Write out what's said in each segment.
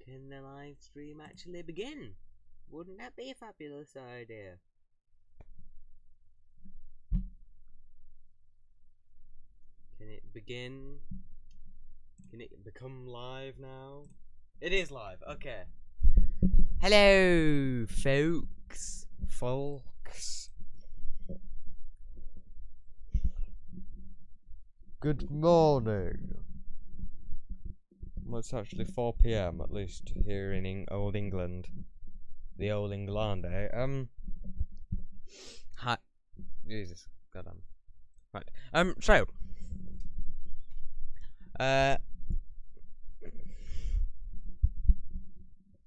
can the live stream actually begin? Wouldn't that be a fabulous idea? Can it begin? Can it become live now? It is live, okay. Hello, folks. Good morning. Well, it's actually 4 PM, at least here in old England. The old England, eh? Hi. Jesus, goddamn. Right.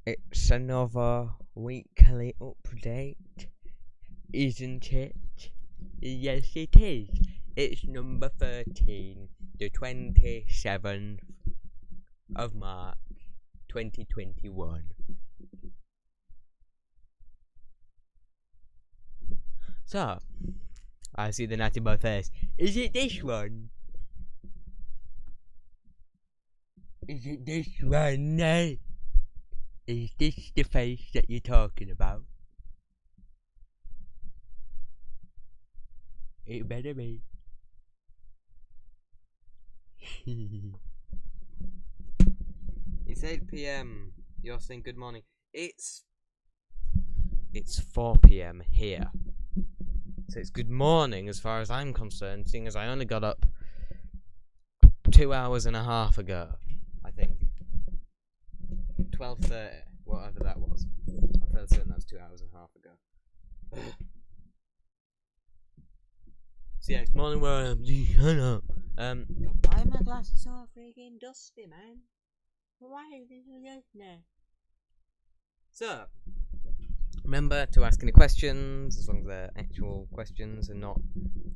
It's another weekly update, isn't it? Yes, it is. It's number 13, the 27th of March, 2021. So, I see the natty boy face. Is it this one? Is it this one? No. Is this the face that you're talking about? It better be. It's 8 PM. You're saying good morning. It's 4 PM here. So it's good morning as far as I'm concerned, seeing as I only got up 2 hours and a half ago, I think. 12:30, whatever that was. I'm fairly certain that was 2 hours and a half ago. So yeah, it's morning where I am. Shut up. Why are my glasses so freaking dusty, man? Why is this so dusty? So, remember to ask any questions, as long as they're actual questions and not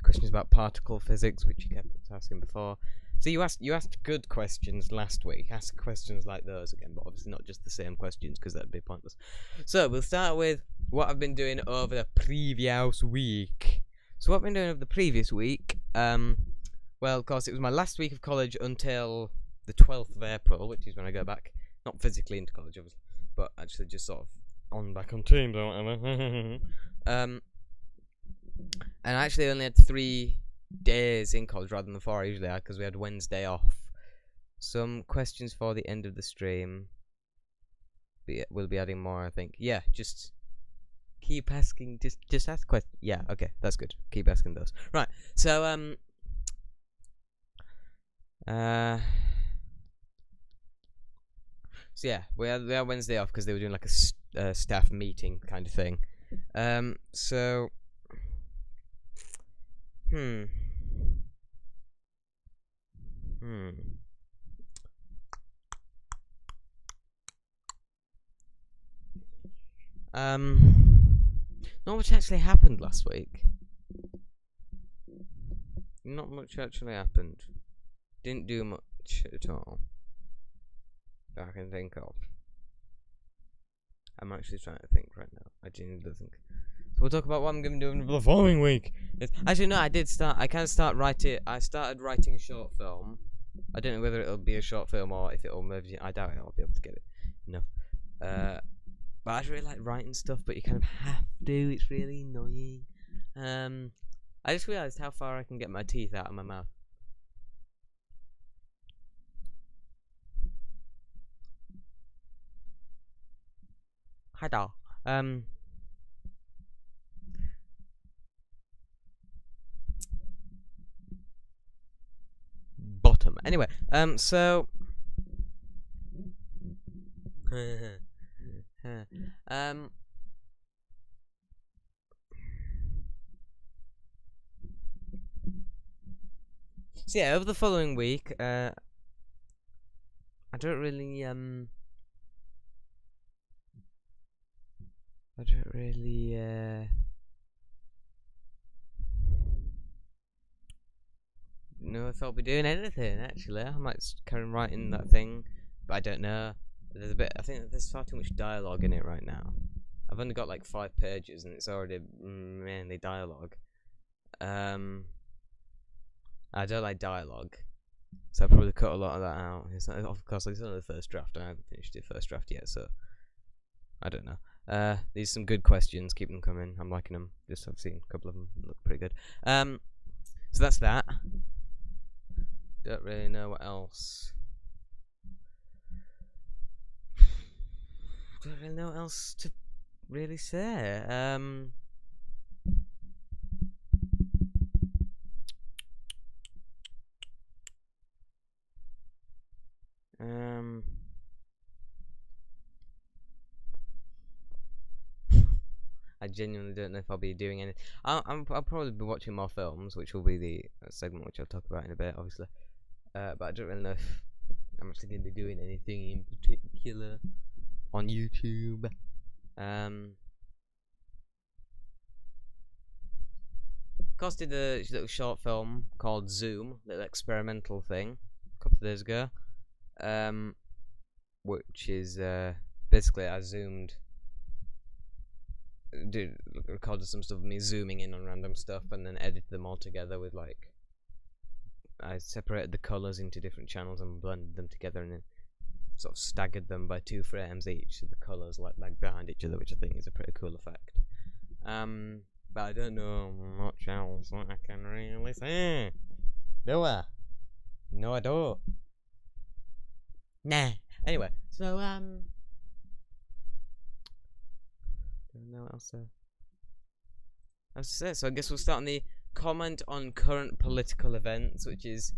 questions about particle physics, which you kept asking before. So you asked good questions last week. Ask questions like those again, but obviously not just the same questions, because that'd be pointless. So we'll start with what I've been doing over the previous week. So what I've been doing over the previous week, well, of course, it was my last week of college until the 12th of April, which is when I go back, not physically into college, obviously, but actually just sort of back on Teams or whatever. And I actually only had 3 days in college rather than 4 usually, because we had Wednesday off. Some questions for the end of the stream. We'll be adding more, I think. Yeah, just keep asking. Just ask questions. Yeah, okay, that's good. Keep asking those. Right. So so yeah, we had Wednesday off because they were doing like a staff meeting kind of thing. So not much actually happened last week. Not much actually happened. Didn't do much at all that I can think of. I'm actually trying to think right now. I genuinely think. So we'll talk about what I'm going to do the following week. Actually, no, I started writing a short film. I don't know whether it'll be a short film or if it'll maybe. I doubt I'll be able to get it enough. But I just really like writing stuff, but you kind of have to. It's really annoying. I just realised how far I can get my teeth out of my mouth. Hi, doll. Bottom. Anyway, so so yeah, over the following week, I don't really know if I'll be doing anything. Actually, I might carry on writing that thing, but I don't know. I think there's far too much dialogue in it right now. I've only got like 5 pages, and it's already mainly dialogue. I don't like dialogue. So I probably cut a lot of that out. It's not, of course, it's only the first draft. I haven't finished the first draft yet, so I don't know. These are some good questions. Keep them coming. I'm liking them. Just I've seen a couple of them look pretty good. So that's that. Don't really know what else. Don't really know what else to really say. I genuinely don't know if I'll be doing any. I'll probably be watching more films, which will be the segment which I'll talk about in a bit, obviously. But I don't really know if I'm actually going to be doing anything in particular on YouTube. Cos did a little short film called Zoom, little experimental thing, a couple of days ago. Which is basically I recorded some stuff of me zooming in on random stuff and then edited them all together with like I separated the colours into different channels and blended them together and then sort of staggered them by 2 frames each so the colours like behind each other, which I think is a pretty cool effect. But I don't know much else I can really say. Do I? No, I don't. Nah. Anyway, so don't know what else to say. So I guess we'll start on the comment on current political events, which is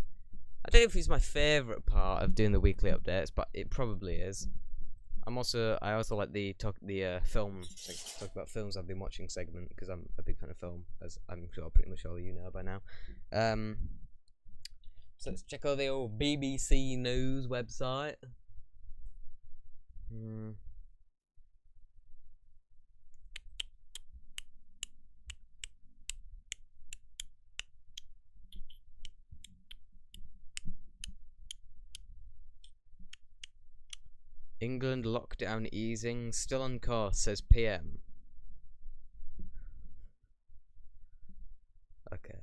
I don't know if it's my favourite part of doing the weekly updates, but it probably is. I also like the film talk about films I've been watching segment because I'm a big fan of film, as I'm sure pretty much all you know by now. So let's check out the old BBC News website. England lockdown easing, still on course, says PM. Okay.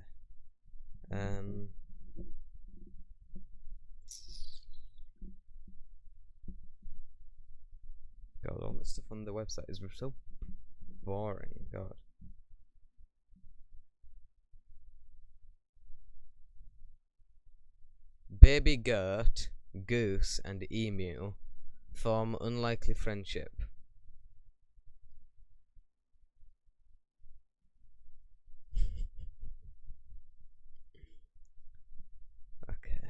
God, all the stuff on the website is so boring. God. Baby Gert, Goose, and Emu form unlikely friendship. Okay.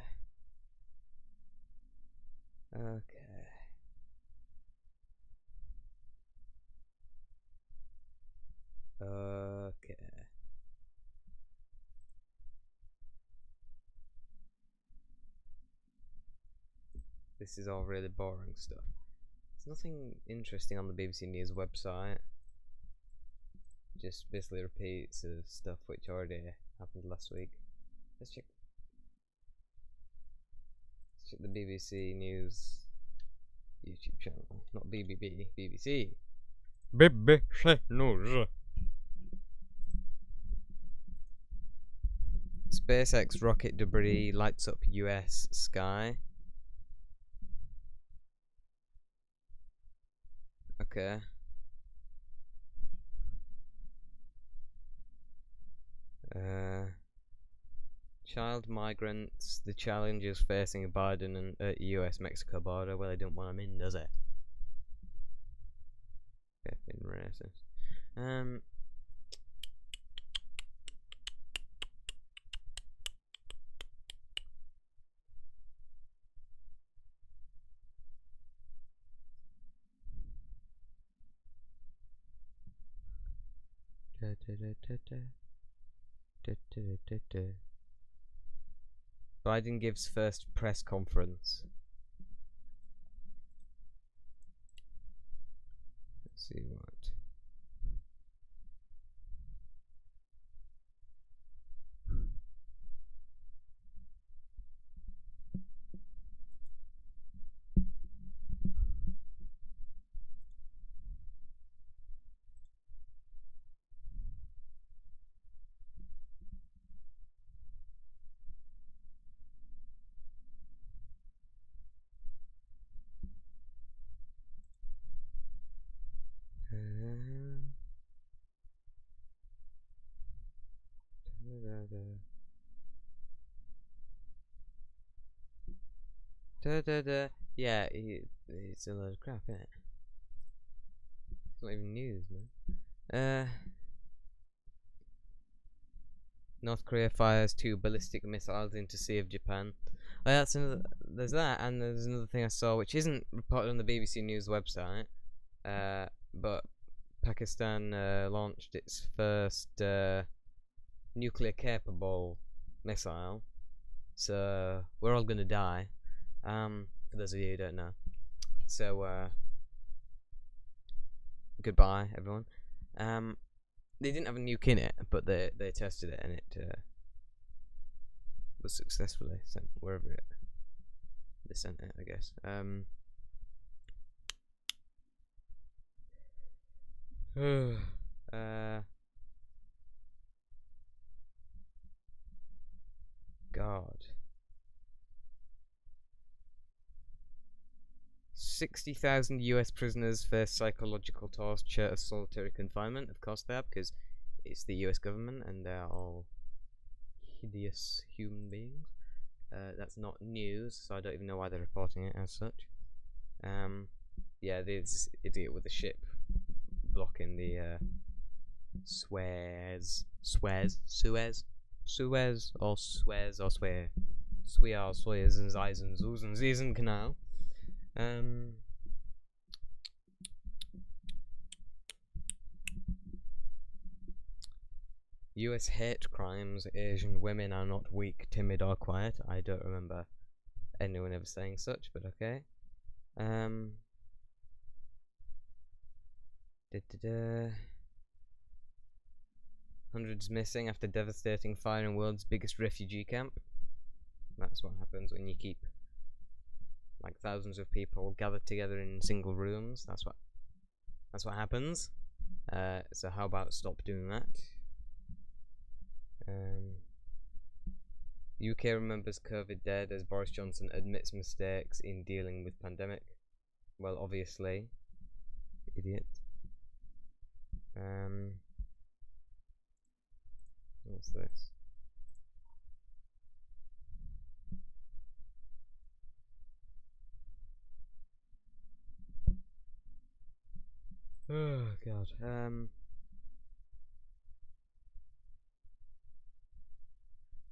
This is all really boring stuff. There's nothing interesting on the BBC News website. Just basically repeats of stuff which already happened last week. Let's check the BBC News YouTube channel. Not BBB, BBC. BBC News. SpaceX rocket debris lights up US sky. Okay. Child migrants, the challenges facing Biden and US-Mexico border. Well, they don't want them in, does it? Effing racist. Biden gives first press conference. Let's see what. Yeah, it's a load of crap, isn't it? It's not even news, man. North Korea fires 2 ballistic missiles into Sea of Japan. Oh, yeah, there's that, and there's another thing I saw which isn't reported on the BBC News website. But Pakistan launched its first nuclear capable missile. So we're all gonna die. For those of you who don't know. So goodbye, everyone. They didn't have a nuke in it, but they tested it, and it was successfully sent wherever they sent it, I guess. God. 60,000 US prisoners face psychological torture of solitary confinement. Of course they are, because it's the US government and they're all hideous human beings. That's not news, so I don't even know why they're reporting it as such. Yeah, this idiot with the ship blocking the Suez and Zeisen Canal. US hate crimes. Asian women are not weak, timid, or quiet. I don't remember anyone ever saying such, but okay. Hundreds missing after devastating fire in world's biggest refugee camp. That's what happens when you keep like thousands of people gathered together in single rooms. That's what happens. So how about stop doing that? UK remembers COVID dead as Boris Johnson admits mistakes in dealing with pandemic. Well, obviously, idiot. What's this? Oh God.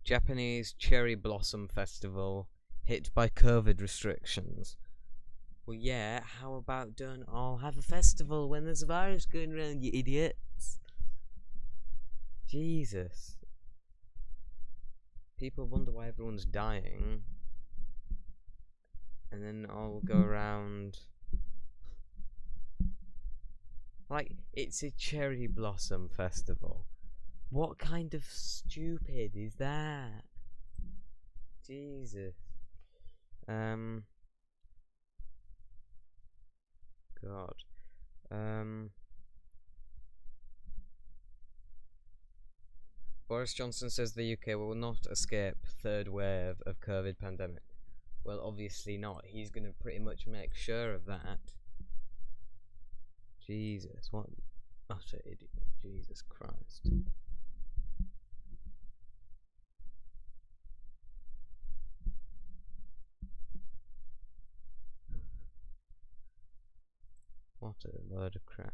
Japanese cherry blossom festival hit by COVID restrictions. Well, yeah. How about don't all have a festival when there's a virus going around, you idiots? Jesus. People wonder why everyone's dying, and then all go around like it's a cherry blossom festival. What kind of stupid is that? Jesus. God. Boris Johnson says the UK will not escape third wave of COVID pandemic. Well, obviously not. He's going to pretty much make sure of that. Jesus, what utter idiot. Jesus Christ. What a load of crap.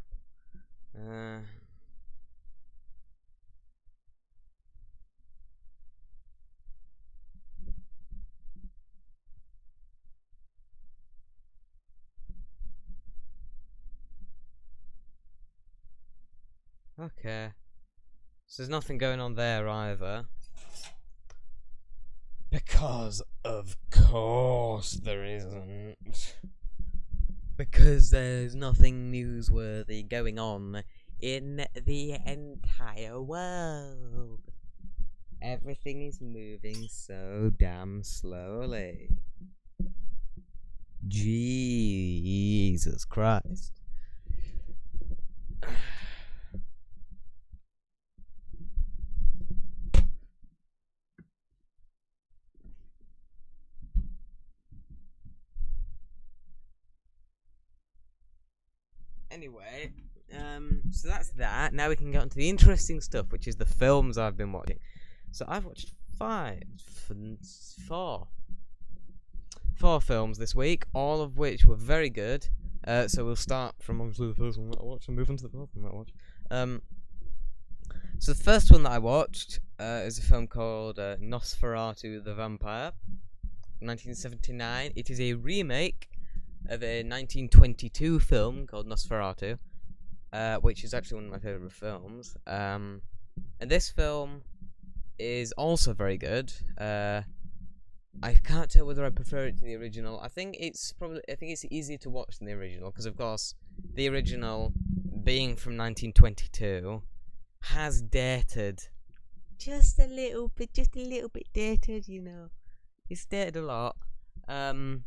Okay. So there's nothing going on there either. Because of course there isn't. Because there's nothing newsworthy going on in the entire world. Everything is moving so damn slowly. Jesus Christ. Anyway, so that's that. Now we can get on to the interesting stuff, which is the films I've been watching. So I've watched 4 4 films this week, all of which were very good. So we'll start from obviously the first one that I watched and move on to the fourth one that I watched. So the first one that I watched is a film called Nosferatu the Vampire, 1979. It is a remake of a 1922 film called Nosferatu, which is actually one of my favourite films. And this film is also very good. I can't tell whether I prefer it to the original. I think it's easier to watch than the original because, of course, the original, being from 1922, has dated just a little bit dated. You know, it's dated a lot. But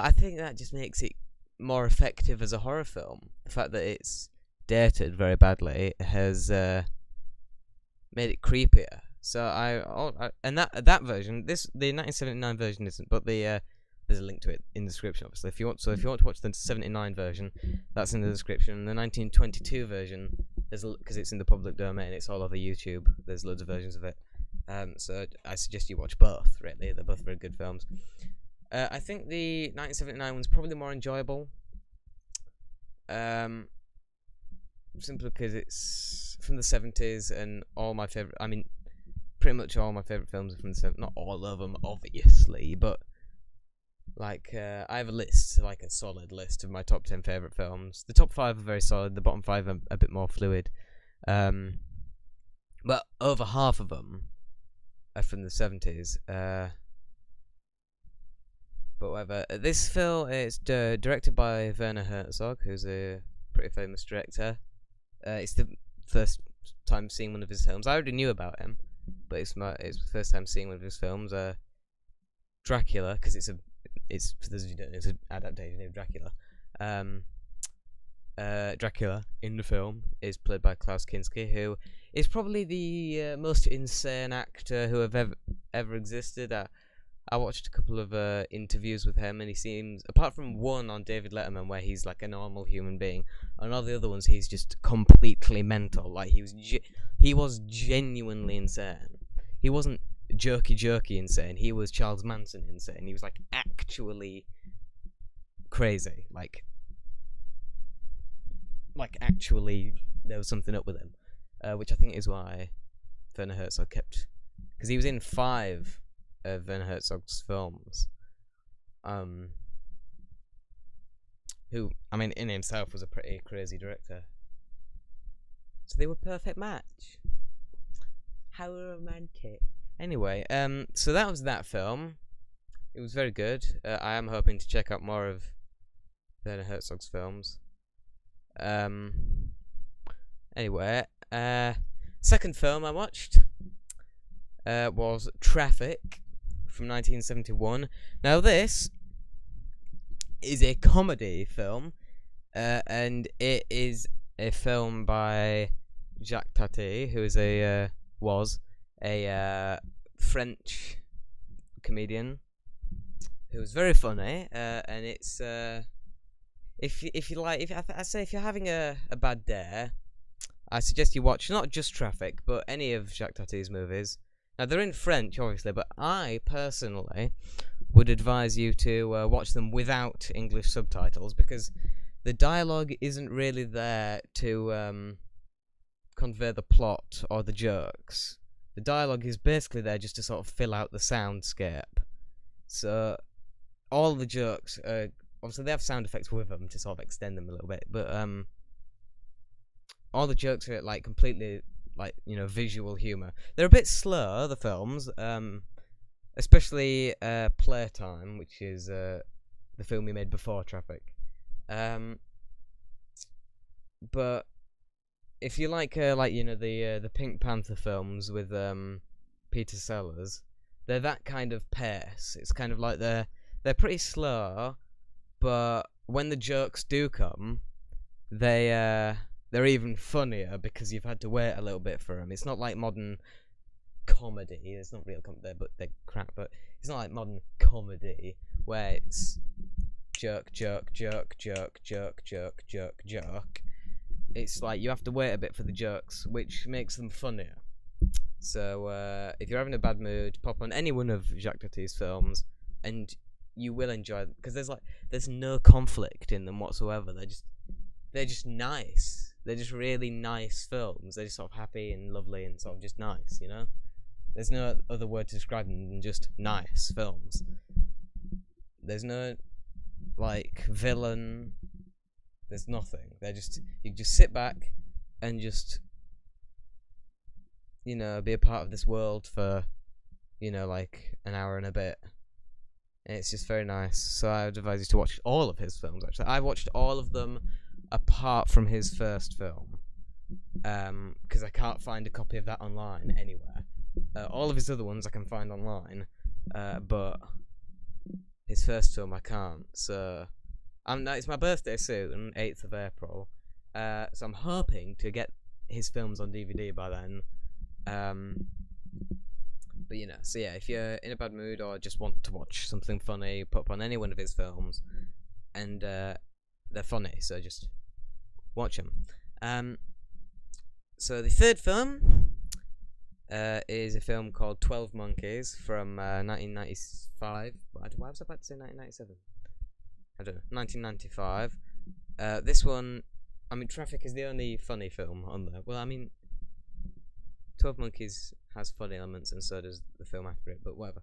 I think that just makes it more effective as a horror film. The fact that it's dated very badly has made it creepier. So and that version, the 1979 version isn't, but there's a link to it in the description, obviously. If you want to watch the 79 version, that's in the description. And the 1922 version, because it's in the public domain, it's all over YouTube. There's loads of versions of it. So I suggest you watch both. Really, they're both very good films. I think the 1979 one's probably more enjoyable. Simply because it's from the 70s, and pretty much all my favourite films are from the 70s. Not all of them, obviously, but I have a list, like a solid list of my top 10 favourite films. The top 5 are very solid, the bottom 5 are a bit more fluid. But over half of them are from the 70s. But whatever. This film is directed by Werner Herzog, who's a pretty famous director. It's the first time seeing one of his films. I already knew about him, but it's the first time seeing one of his films. Dracula, because it's for those of you who don't know, it's an adaptation of Dracula. Dracula in the film is played by Klaus Kinski, who is probably the most insane actor who have ever existed. I watched a couple of interviews with him, and he seems, apart from one on David Letterman where he's like a normal human being, on all the other ones he's just completely mental. Like he was genuinely insane. He wasn't jerky insane. He was Charles Manson insane. He was like actually crazy. Like actually there was something up with him, which I think is why Werner Herzog kept, because he was in 5 of Werner Herzog's films, who, in himself was a pretty crazy director. So they were a perfect match. How romantic. Anyway, so that was that film. It was very good. I am hoping to check out more of Werner Herzog's films. Anyway, second film I watched was Traffic from 1971. Now this is a comedy film, and it is a film by Jacques Tati, who is was a French comedian who was very funny, and it's if you're having a bad day, I suggest you watch not just Traffic, but any of Jacques Tati's movies. Now, they're in French, obviously, but I, personally, would advise you to watch them without English subtitles, because the dialogue isn't really there to convey the plot or the jokes. The dialogue is basically there just to sort of fill out the soundscape. So, all the jokes, obviously they have sound effects with them to sort of extend them a little bit, but all the jokes are like completely, visual humour. They're a bit slow, the films, especially Playtime, which is the film we made before Traffic. But if you like the Pink Panther films with Peter Sellers, they're that kind of pace. It's kind of like they're pretty slow, but when the jokes do come, they're even funnier because you've had to wait a little bit for them. It's not like modern comedy. It's not real comedy, but they're crap. But it's not like modern comedy where it's jerk. It's like you have to wait a bit for the jokes, which makes them funnier. So if you're having a bad mood, pop on any one of Jacques Tati's films, and you will enjoy them, because there's no conflict in them whatsoever. They're just nice. They're just really nice films. They're just sort of happy and lovely and sort of just nice, you know? There's no other word to describe them than just nice films. There's no, like, villain. There's nothing. You just sit back and just, you know, be a part of this world for, you know, like an hour and a bit. And it's just very nice. So I would advise you to watch all of his films, actually. I've watched all of them apart from his first film, because I can't find a copy of that online anywhere. All of his other ones I can find online, but his first film I can't. So it's my birthday soon, 8th of April, so I'm hoping to get his films on DVD by then. But you know, so yeah, if you're in a bad mood or just want to watch something funny, put up on any one of his films, and they're funny, so just watch them. So the third film is a film called 12 Monkeys from 1995. Why was I about to say 1997? I don't know, 1995. This one, I mean, Traffic is the only funny film on there. Well, I mean, 12 Monkeys has funny elements, and so does the film after it, but whatever.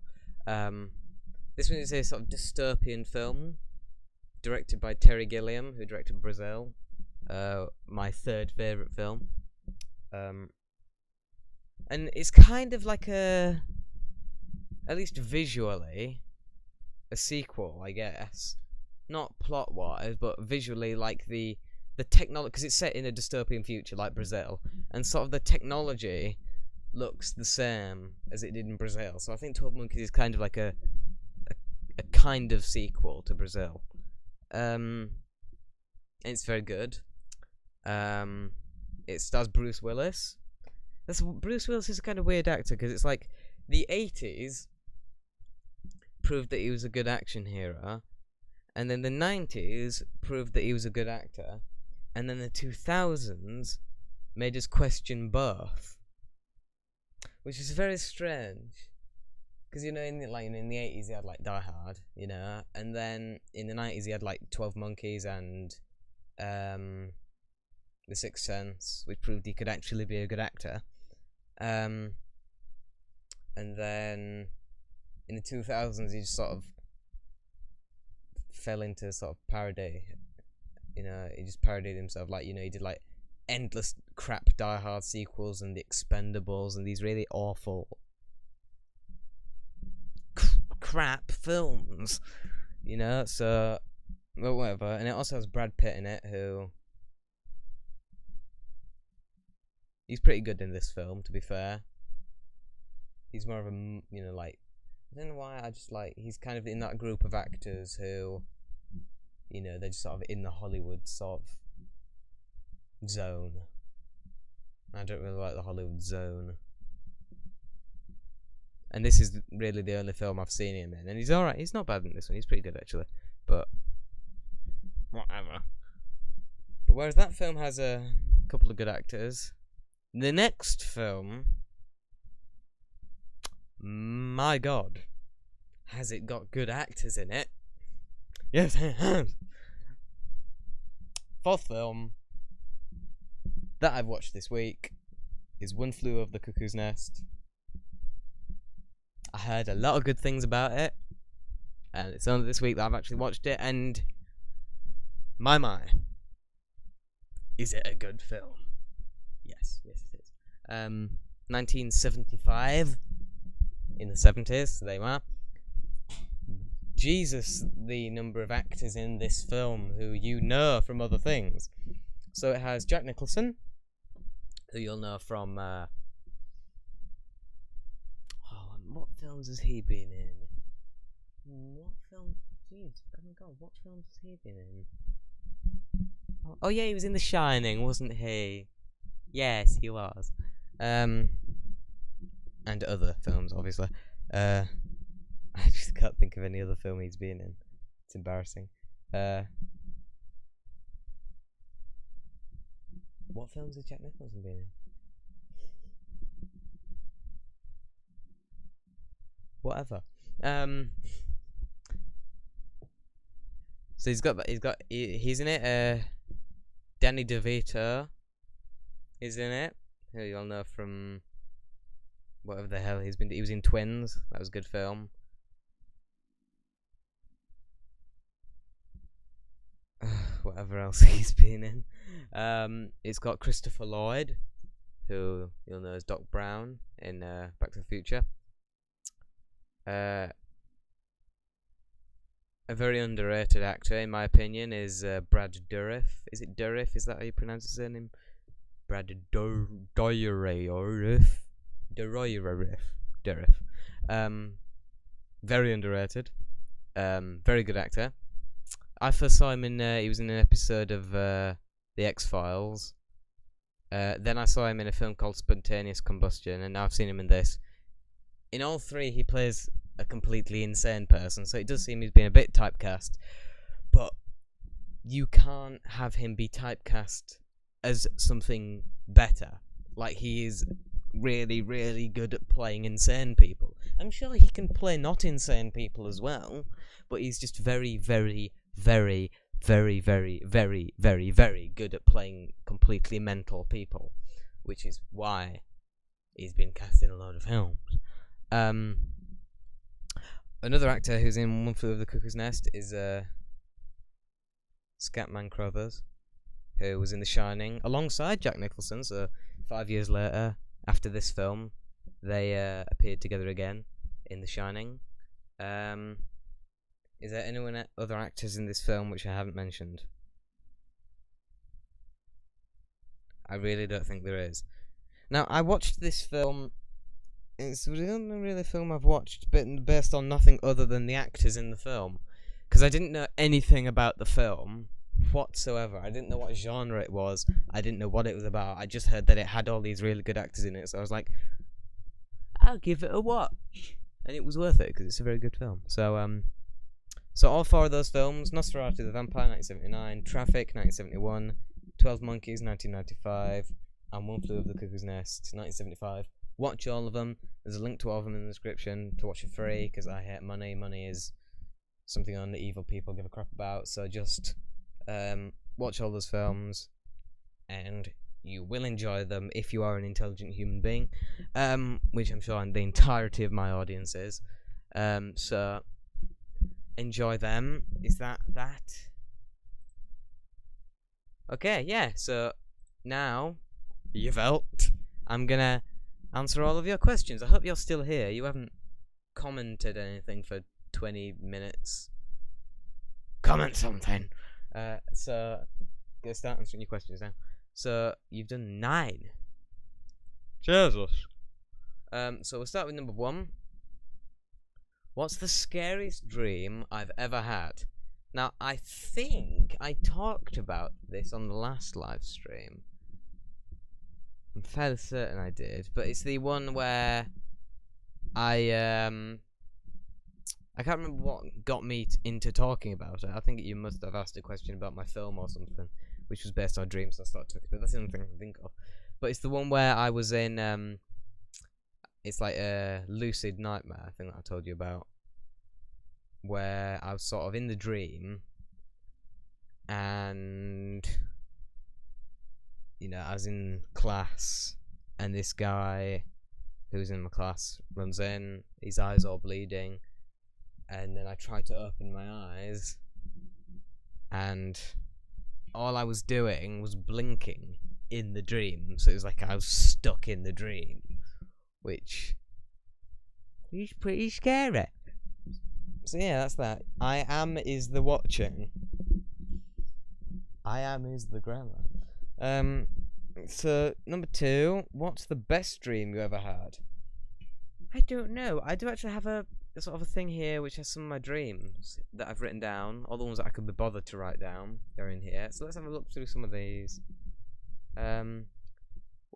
This one is a sort of dystopian film, directed by Terry Gilliam, who directed Brazil, my third favourite film. And it's kind of like at least visually, a sequel, I guess. Not plot-wise, but visually, like the technology, because it's set in a dystopian future like Brazil, and sort of the technology looks the same as it did in Brazil. So I think 12 Monkeys is kind of like a kind of sequel to Brazil. It's very good. It stars Bruce Willis. Bruce Willis is a kind of weird actor, because it's like the 80s proved that he was a good action hero, and then the 90s proved that he was a good actor, and then the 2000s made us question both, which is very strange. Because, you know, in the 80s he had like Die Hard, you know, and then in the 90s he had like 12 Monkeys and The Sixth Sense, which proved he could actually be a good actor. And then in the 2000s he just sort of fell into sort of parody. You know, he just parodied himself. Like, you know, he did like endless crap Die Hard sequels and The Expendables and these really awful crap films, you know. So, but whatever. And it also has Brad Pitt in it, who he's pretty good in this film, to be fair. He's more of a, you know, like, I don't know why, I just like, he's kind of in that group of actors who, you know, they're just sort of in the Hollywood sort of zone. I don't really like the Hollywood zone. And this is really the only film I've seen him in. And he's alright, he's not bad in this one, he's pretty good actually. But, whatever. But whereas that film has a couple of good actors, the next film, my god, has it got good actors in it? Yes, it has. Fourth film that I've watched this week is One Flew Over the Cuckoo's Nest. I heard a lot of good things about it, and it's only this week that I've actually watched it, and my, is it a good film? Yes it is. 1975, in the 70s, so there you are. Jesus, the number of actors in this film who you know from other things. So it has Jack Nicholson, who you'll know from what films has he been in? What film? Jeez, oh my god, what films has he been in? Oh yeah, he was in The Shining, wasn't he? Yes, he was. And other films, obviously. I just can't think of any other film he's been in. It's embarrassing. What films has Jack Nicholson been in? whatever. So he's in it. Danny DeVito is in it, who you'll know from whatever the hell he's been. He was in Twins. That was a good film. Whatever else he's been in. It's got Christopher Lloyd, who you'll know as Doc Brown in Back to the Future. A very underrated actor, in my opinion, is Brad Dourif. Is it Dourif? Is that how you pronounce his name? Brad Dourif. Very underrated. Very good actor. I first saw him in. He was in an episode of The X-Files. Then I saw him in a film called Spontaneous Combustion, and now I've seen him in this. In all three, he plays a completely insane person, so it does seem he's been a bit typecast. But you can't have him be typecast as something better. Like, he is really, really good at playing insane people. I'm sure he can play not insane people as well, but he's just very, very, very, very, very, very, very, very good at playing completely mental people, which is why he's been cast in a lot of films. Another actor who's in One Flew Over the Cuckoo's Nest is Scatman Crothers, who was in The Shining alongside Jack Nicholson. So 5 years later, after this film, they appeared together again in The Shining. Is there anyone other actors in this film which I haven't mentioned? I really don't think there is. Now, I watched this film. It's the only really film I've watched based on nothing other than the actors in the film, because I didn't know anything about the film whatsoever. I didn't know what genre it was. I didn't know what it was about. I just heard that it had all these really good actors in it, so I was like, I'll give it a watch, and it was worth it because it's a very good film. So all four of those films: Nosferatu the Vampire, 1979; Traffic, 1971; 12 Monkeys, 1995; and One Flew Over the Cuckoo's Nest, 1975. Watch all of them. There's a link to all of them in the description to watch for free, because I hate money. Money is something only evil people give a crap about. So just watch all those films, and you will enjoy them if you are an intelligent human being, which I'm sure the entirety of my audience is. So enjoy them. Is that? Okay, yeah. So now, Yvelt, I'm gonna answer all of your questions. I hope you're still here. You haven't commented anything for 20 minutes. Comment something. So, gonna start answering your questions now. So, you've done 9. Jesus. So we'll start with number 1. What's the scariest dream I've ever had? Now, I think I talked about this on the last live stream. I'm fairly certain I did, but it's the one where I can't remember what got me into talking about it. I think you must have asked a question about my film or something, which was based on dreams, so I started talking about it. That's the only thing I can think of. But it's the one where I was in, it's like a lucid nightmare, I think that I told you about, where I was sort of in the dream, and I was in class, and this guy who's in my class runs in, his eyes all bleeding, and then I tried to open my eyes, and all I was doing was blinking in the dream, so it was like I was stuck in the dream, which is pretty scary. So yeah, that's that. I am is the watching. I am is the grammar. So number 2, what's the best dream you ever had? I don't know. I do actually have a sort of a thing here which has some of my dreams that I've written down. All the ones that I could be bothered to write down are in here. So let's have a look through some of these. Well,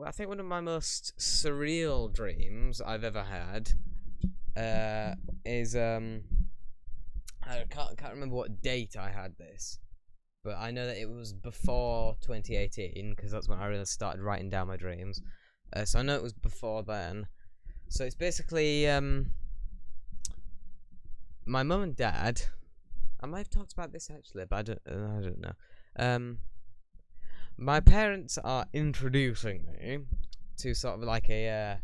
I think one of my most surreal dreams I've ever had is I can't remember what date I had this, but I know that it was before 2018, because that's when I really started writing down my dreams. So I know it was before then. So it's basically my mum and dad. I might have talked about this actually, but I don't know. My parents are introducing me to sort of like a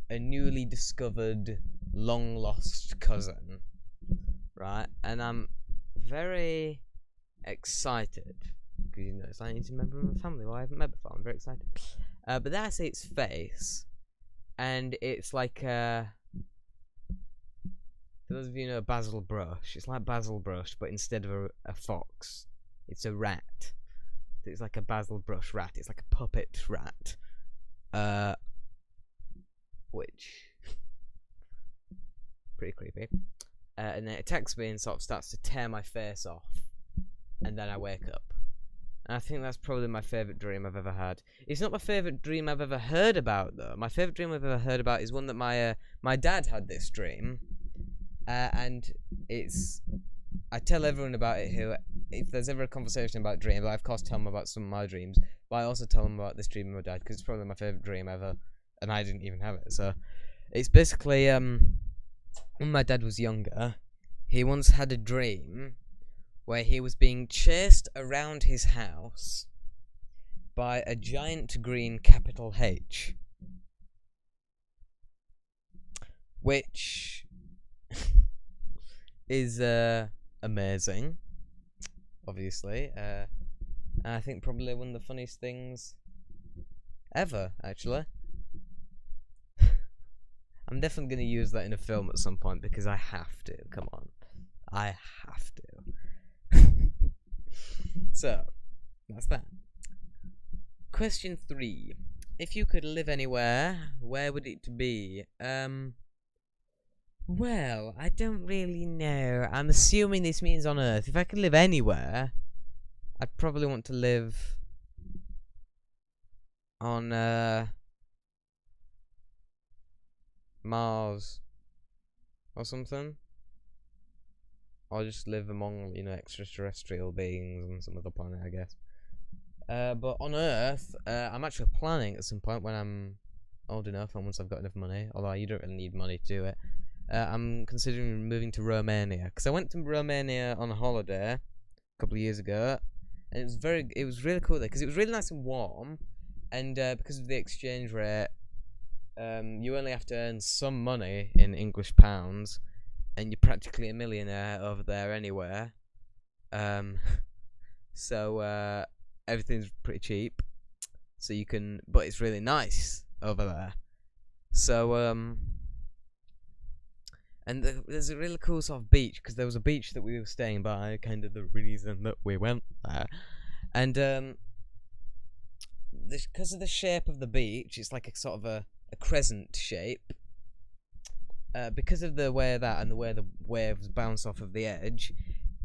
newly discovered, long lost cousin, right? And I'm very excited because it's like it's a member of my family who I haven't met before. I'm very excited. But then I see its face, and it's like for those of you who know Basil Brush, it's like Basil Brush, but instead of a fox, it's a rat. It's like a Basil Brush rat. It's like a puppet rat. Which pretty creepy. And then it attacks me and sort of starts to tear my face off, and then I wake up. And I think that's probably my favourite dream I've ever had. It's not my favourite dream I've ever heard about, though. My favourite dream I've ever heard about is one that my dad had this dream, and it's. I tell everyone about it who, if there's ever a conversation about dreams, I of course tell them about some of my dreams, but I also tell them about this dream of my dad because it's probably my favourite dream ever, and I didn't even have it. So it's basically when my dad was younger, he once had a dream where he was being chased around his house by a giant green capital H, which is amazing, obviously, and I think probably one of the funniest things ever, actually. I'm definitely going to use that in a film at some point because I have to. Come on, I have to. So, that's that. Question 3. If you could live anywhere, where would it be? Well, I don't really know. I'm assuming this means on Earth. If I could live anywhere, I'd probably want to live on Mars or something. Or just live among, extraterrestrial beings on some other planet, I guess. But on Earth, I'm actually planning at some point when I'm old enough and once I've got enough money, although you don't really need money to do it, I'm considering moving to Romania. Because I went to Romania on a holiday a couple of years ago, and it was really cool there, because it was really nice and warm, and because of the exchange rate, you only have to earn some money in English pounds, and you're practically a millionaire over there anywhere. So everything's pretty cheap, so you can, but it's really nice over there. So and there's a really cool sort of beach, because there was a beach that we were staying by, kind of the reason that we went there, and because of the shape of the beach, it's like a sort of a crescent shape. Because of the way that and the way the waves bounce off of the edge,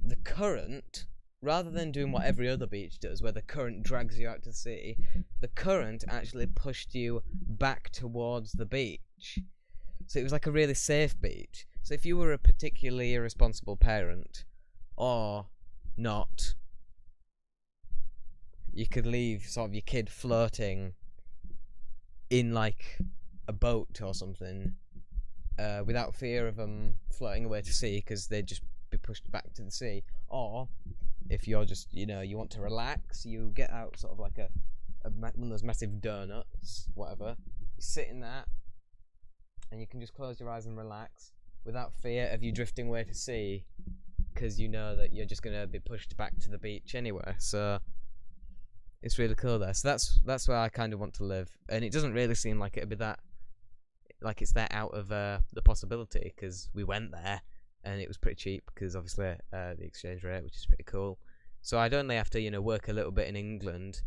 the current, rather than doing what every other beach does, where the current drags you out to sea, the current actually pushed you back towards the beach. So it was like a really safe beach. So if you were a particularly irresponsible parent, or not, you could leave sort of your kid floating in like a boat or something, without fear of them floating away to sea, because they'd just be pushed back to the sea. Or if you're just, you want to relax, you get out sort of like one of those massive donuts, whatever. You sit in that, and you can just close your eyes and relax without fear of you drifting away to sea, because you know that you're just gonna be pushed back to the beach anyway. So it's really cool there. So that's where I kind of want to live, and it doesn't really seem like it'd be that, like it's that out of the possibility, because we went there and it was pretty cheap, because obviously the exchange rate, which is pretty cool. So I'd only have to work a little bit in England,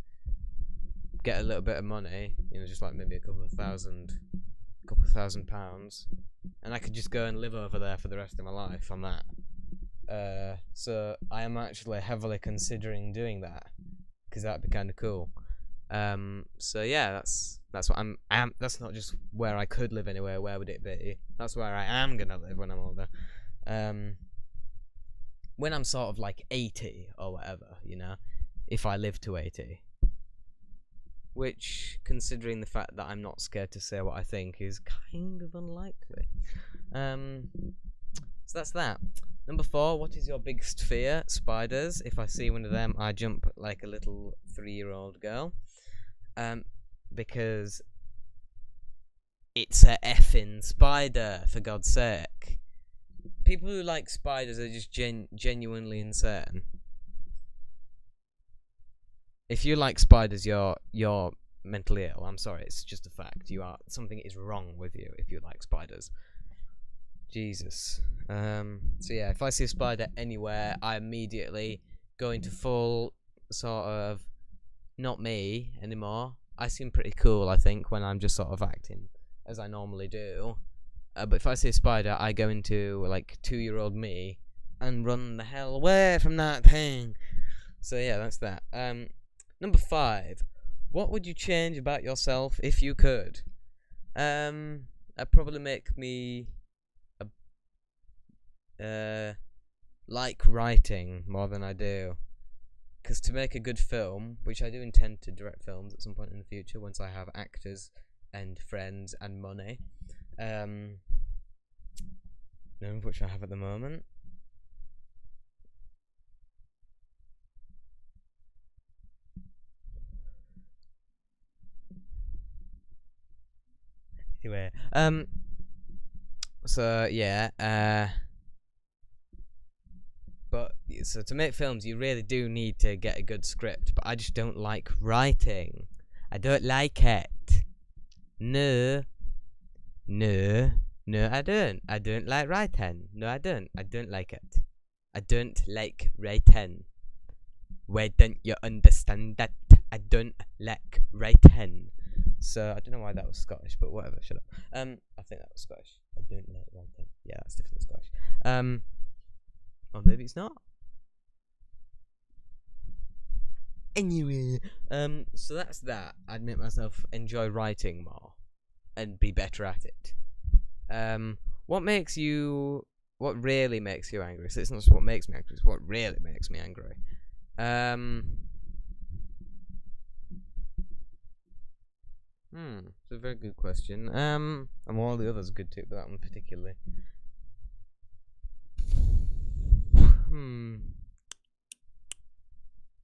get a little bit of money, just like maybe a couple of thousand pounds, and I could just go and live over there for the rest of my life on that. So I am actually heavily considering doing that, because that'd be kind of cool. So yeah, that's what I'm. That's not just where I could live anywhere. Where would it be? That's where I am gonna live when I'm older. When I'm sort of like 80 or whatever, if I live to 80, which, considering the fact that I'm not scared to say what I think, is kind of unlikely. So that's that. Number 4, what is your biggest fear? Spiders. If I see one of them, I jump like a little 3-year-old girl. Because it's a effing spider, for God's sake. People who like spiders are just genuinely insane. If you like spiders, you're mentally ill. I'm sorry, it's just a fact. Something is wrong with you if you like spiders. Jesus. So yeah, if I see a spider anywhere, I immediately go into full sort of not me anymore. I seem pretty cool, I think, when I'm just sort of acting as I normally do. But if I see a spider, I go into like 2-year-old me and run the hell away from that thing. So yeah, that's that. Number 5. What would you change about yourself if you could? That'd probably make me like writing more than I do. Because to make a good film, which I do intend to direct films at some point in the future once I have actors and friends and money, none of which I have at the moment. Anyway, so yeah, but so to make films, you really do need to get a good script. But I just don't like writing. I don't like it. No, I don't. I don't like writing. No, I don't. I don't like it. I don't like writing. Why don't you understand that? I don't like writing. So I don't know why that was Scottish, but whatever. Shut up. I think that was Scottish. I don't like writing. Yeah, that's definitely Scottish. Or maybe it's not. Anyway, so that's that. I'd make myself enjoy writing more and be better at it. What really makes you angry? So it's not just what makes me angry, it's what really makes me angry. It's a very good question. And all the others are good too, but that one particularly.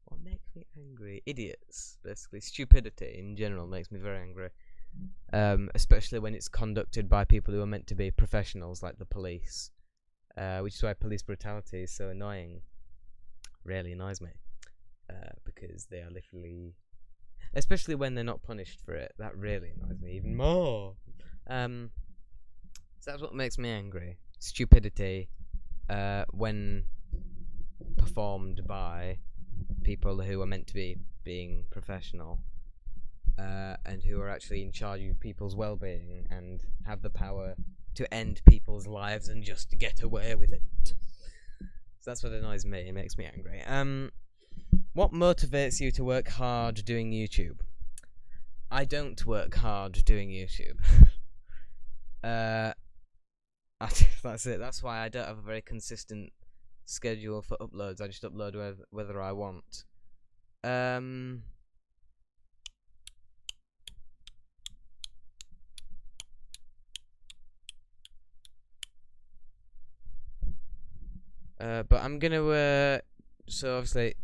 What makes me angry? Idiots, basically. Stupidity in general makes me very angry. Especially when it's conducted by people who are meant to be professionals, like the police. Which is why police brutality is so annoying. Really annoys me. Because they are literally... Especially when they're not punished for it. That really annoys me even more. So that's what makes me angry. Stupidity. When performed by people who are meant to be being professional, and who are actually in charge of people's well-being and have the power to end people's lives and just get away with it. So that's what annoys me. It makes me angry. What motivates you to work hard doing YouTube? I don't work hard doing YouTube. That's it. That's why I don't have a very consistent schedule for uploads. I just upload whether I want. But I'm gonna so obviously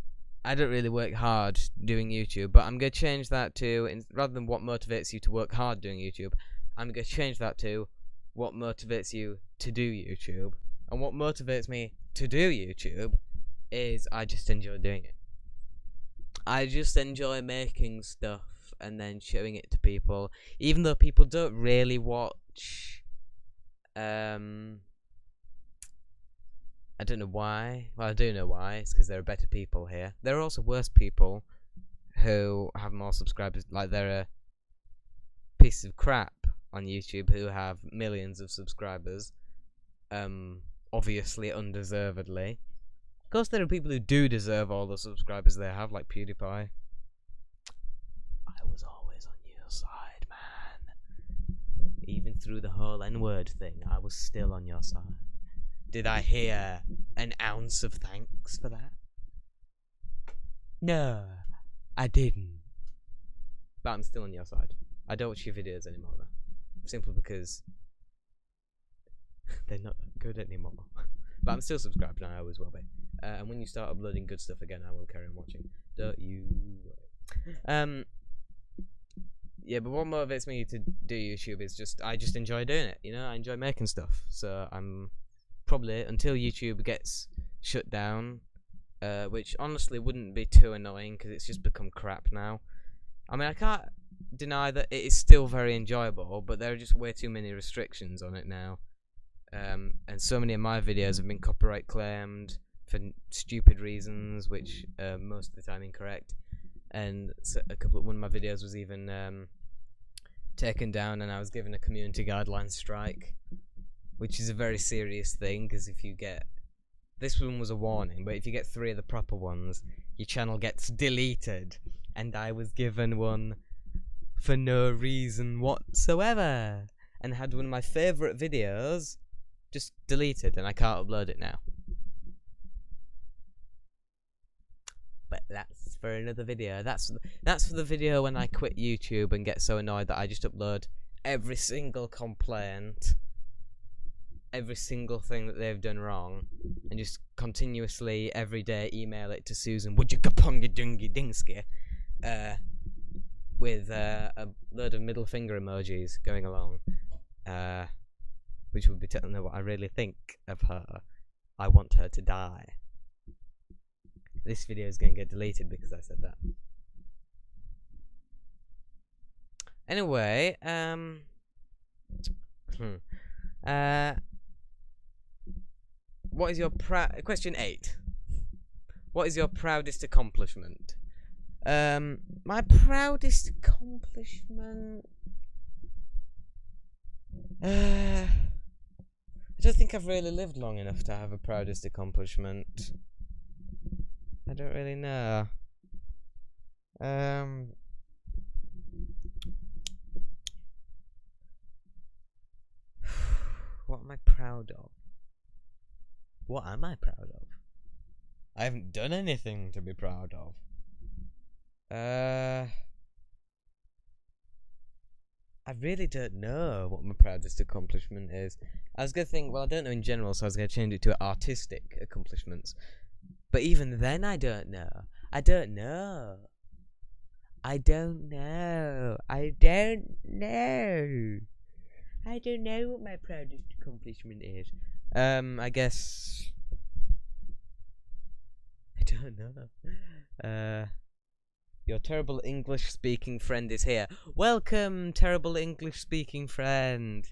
I don't really work hard doing YouTube, but I'm gonna change that to, rather than what motivates you to work hard doing YouTube, I'm gonna change that to what motivates you to do YouTube. And what motivates me to do YouTube is I just enjoy doing it. I just enjoy making stuff and then showing it to people, even though people don't really watch. I don't know why. Well, I do know why. It's because there are better people here. There are also worse people who have more subscribers. Like, there are pieces of crap on YouTube who have millions of subscribers. Obviously undeservedly. Of course, there are people who do deserve all the subscribers they have, like PewDiePie. I was always on your side, man. Even through the whole N-word thing, I was still on your side. Did I hear an ounce of thanks for that? No, I didn't. But I'm still on your side. I don't watch your videos anymore, though. Simply because they're not that good anymore. But I'm still subscribed, and I always will be. And when you start uploading good stuff again, I will carry on watching. Don't you worry. Yeah, but what motivates me to do YouTube is I just enjoy doing it. You know, I enjoy making stuff. So I'm probably, until YouTube gets shut down, which honestly wouldn't be too annoying because it's just become crap now. I mean, I can't deny that it is still very enjoyable, but there are just way too many restrictions on it now. And so many of my videos have been copyright claimed for stupid reasons, which most of the time incorrect. And so one of my videos was even taken down, and I was given a community guidelines strike, which is a very serious thing, because if you get, this one was a warning, but if you get 3 of the proper ones, your channel gets deleted, and I was given one for no reason whatsoever, and had one of my favourite videos just deleted, and I can't upload it now. But that's for another video. That's for the video when I quit YouTube and get so annoyed that I just upload every single complaint, every single thing that they've done wrong, and just continuously every day email it to Susan, would you kaponga dungy dingsky, with a load of middle finger emojis going along, which would be telling her what I really think of her. I want her to die. This video is going to get deleted because I said that. Anyway, what is your question 8? What is your proudest accomplishment? My proudest accomplishment. I don't think I've really lived long enough to have a proudest accomplishment. I don't really know. What am I proud of? What am I proud of? I haven't done anything to be proud of. I really don't know what my proudest accomplishment is. I was gonna think, well, I don't know in general, so I was gonna change it to artistic accomplishments. But even then, I don't know. I don't know. I don't know. I don't know. I don't know what my proudest accomplishment is. I guess I don't know. Your terrible English speaking friend is here. Welcome, terrible English speaking friend.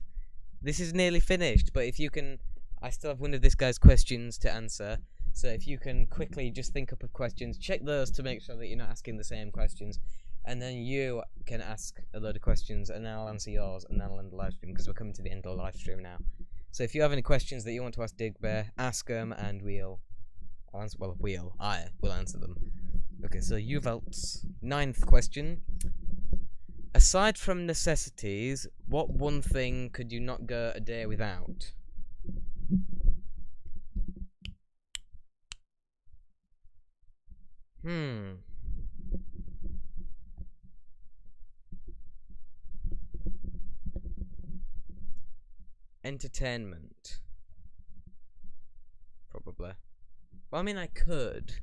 This is nearly finished, but if you can, I still have one of this guy's questions to answer. So if you can quickly just think up of questions, check those to make sure that you're not asking the same questions, and then you can ask a load of questions, and then I'll answer yours, and then I'll end the live stream, because we're coming to the end of the live stream now. So if you have any questions that you want to ask Digbear, ask them, and I will answer them. Okay, so Yuvalt's 9th question. Aside from necessities, what one thing could you not go a day without? Entertainment. Probably. Well, I mean, I could,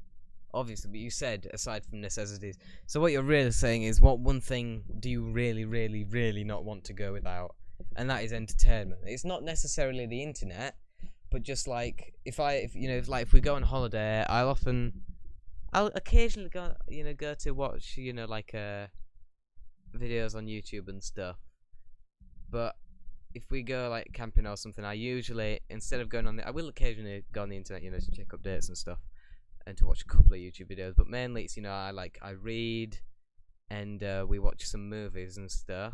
obviously, but you said aside from necessities. So what you're really saying is, what one thing do you really, really, really not want to go without? And that is entertainment. It's not necessarily the internet, but just like if we go on holiday, I'll occasionally go to watch videos on YouTube and stuff. But if we go like camping or something, I usually, instead of going on I will occasionally go on the internet, to check updates and stuff, and to watch a couple of YouTube videos. But mainly it's I read, and we watch some movies and stuff.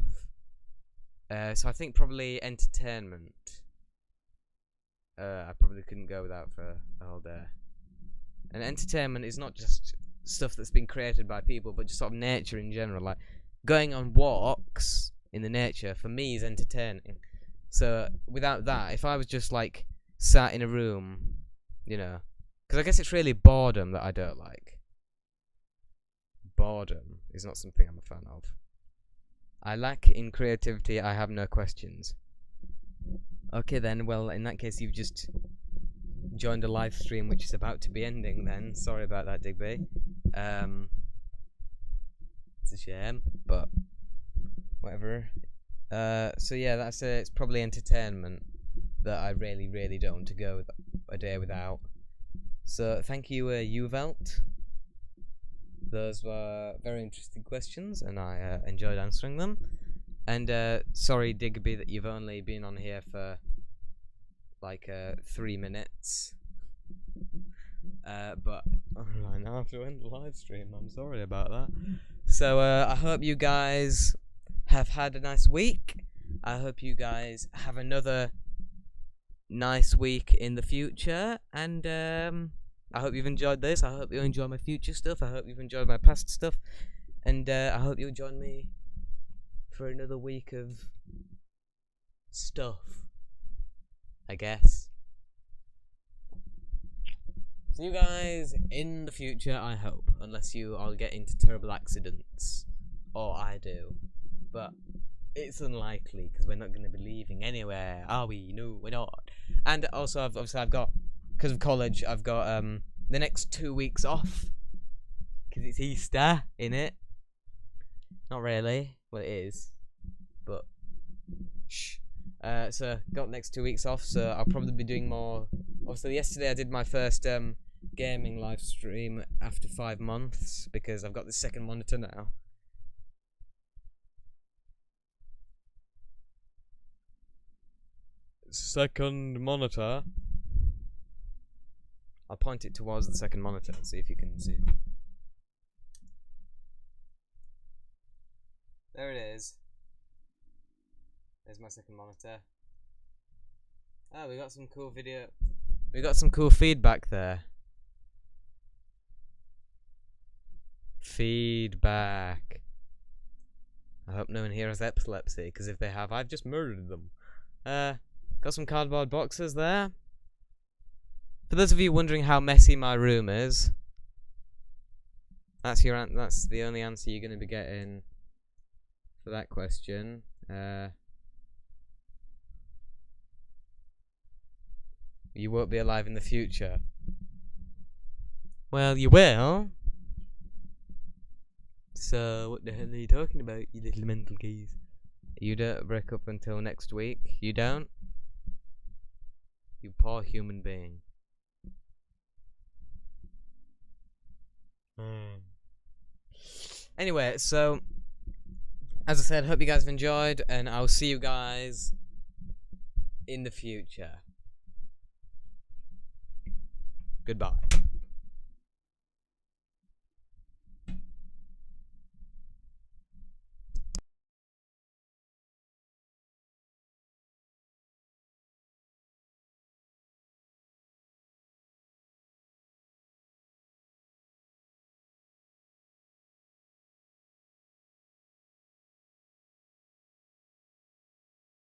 So I think probably entertainment. I probably couldn't go without for a whole day. And entertainment is not just stuff that's been created by people, but just sort of nature in general. Like going on walks in the nature for me is entertaining. So without that, if I was just like sat in a room, because I guess it's really boredom that I don't like. Boredom is not something I'm a fan of. I lack in creativity. I have no questions. Okay then, well in that case you've just joined a live stream which is about to be ending then. Sorry about that, Digby. It's a shame, but whatever. So yeah, that's it. It's probably entertainment that I really, really don't want to go a day without. So thank you, Uvelt. Those were very interesting questions, and I enjoyed answering them. And sorry, Digby, that you've only been on here for like 3 minutes. But I now have to end the live stream. I'm sorry about that. So I hope you guys have had a nice week. I hope you guys have another nice week in the future, and I hope you've enjoyed this. I hope you enjoy my future stuff. I hope you've enjoyed my past stuff, and I hope you'll join me for another week of stuff, I guess. See you guys in the future, I hope, unless you all get into terrible accidents, or I do, but it's unlikely, because we're not going to be leaving anywhere, are we? No, we're not. And also, I've got, because of college, I've got the next 2 weeks off, because it's Easter, innit? Not really. Well, it is, but shh. So got next 2 weeks off, so I'll probably be doing more. Obviously, yesterday I did my first gaming live stream after 5 months, because I've got the second monitor now. Second monitor. I'll point it towards the second monitor and see if you can see it. There it is. There's my second monitor. Oh, we got some cool video. We got some cool feedback there. Feedback. I hope no one here has epilepsy, because if they have, I've just murdered them. Got some cardboard boxes there. For those of you wondering how messy my room is, that's the only answer you're going to be getting for that question. You won't be alive in the future. Well, you will. So, what the hell are you talking about, you little mental keys? You don't break up until next week. You don't? You poor human being. Anyway, so as I said, hope you guys have enjoyed, and I'll see you guys in the future. Goodbye.